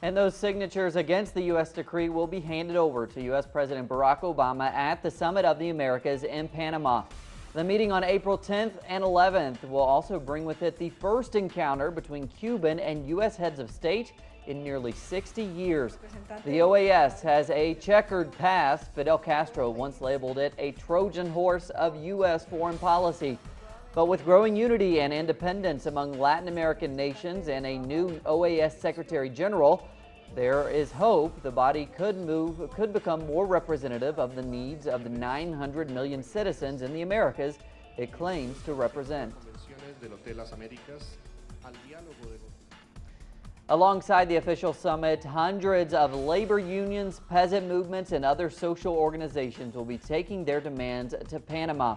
And those signatures against the U.S. decree will be handed over to U.S. President Barack Obama at the Summit of the Americas in Panama. The meeting on April 10th and 11th will also bring with it the first encounter between Cuban and U.S. heads of state in nearly 60 years. The OAS has a checkered past. Fidel Castro once labeled it a Trojan horse of U.S. foreign policy. But with growing unity and independence among Latin American nations and a new OAS Secretary General, there is hope the body could become more representative of the needs of the 900 million citizens in the Americas it claims to represent. Alongside the official summit, hundreds of labor unions, peasant movements, and other social organizations will be taking their demands to Panama.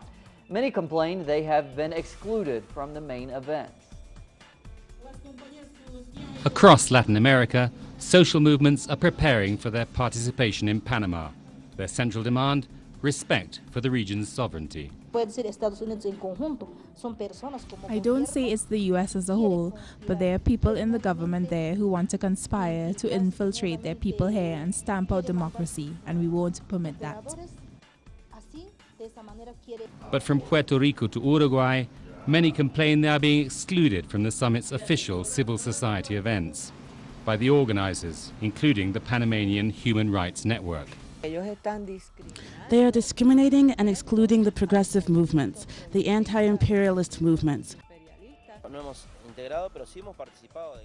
Many complained they have been excluded from the main event. Across Latin America, social movements are preparing for their participation in Panama. Their central demand: respect for the region's sovereignty. I don't say it's the U.S. as a whole, but there are people in the government there who want to conspire to infiltrate their people here and stamp out democracy, and we won't permit that. But from Puerto Rico to Uruguay, many complain they are being excluded from the summit's official civil society events by the organizers, including the Panamanian Human Rights Network. They are discriminating and excluding the progressive movements, the anti-imperialist movements.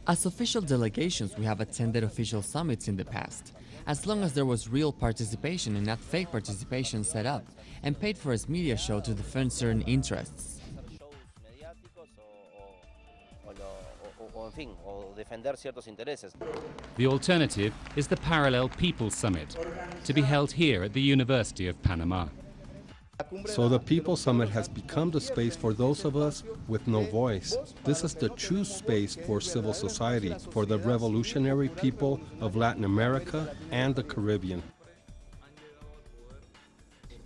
As official delegations, we have attended official summits in the past. As long as there was real participation and not fake participation set up and paid for as media show to defend certain interests. The alternative is the Parallel People's Summit, to be held here at the University of Panama. So the People's Summit has become the space for those of us with no voice. This is the true space for civil society, for the revolutionary people of Latin America and the Caribbean.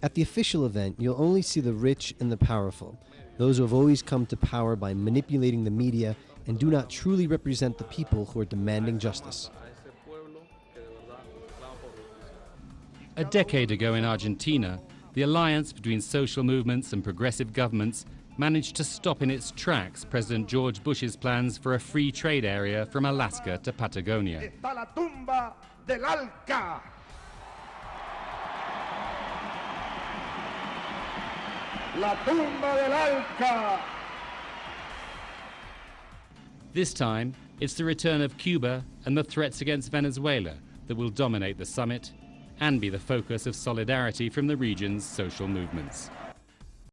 At the official event, you'll only see the rich and the powerful, those who have always come to power by manipulating the media and do not truly represent the people who are demanding justice. A decade ago in Argentina, the alliance between social movements and progressive governments managed to stop in its tracks President George Bush's plans for a free trade area from Alaska to Patagonia. This time, it's the return of Cuba and the threats against Venezuela that will dominate the summit and be the focus of solidarity from the region's social movements.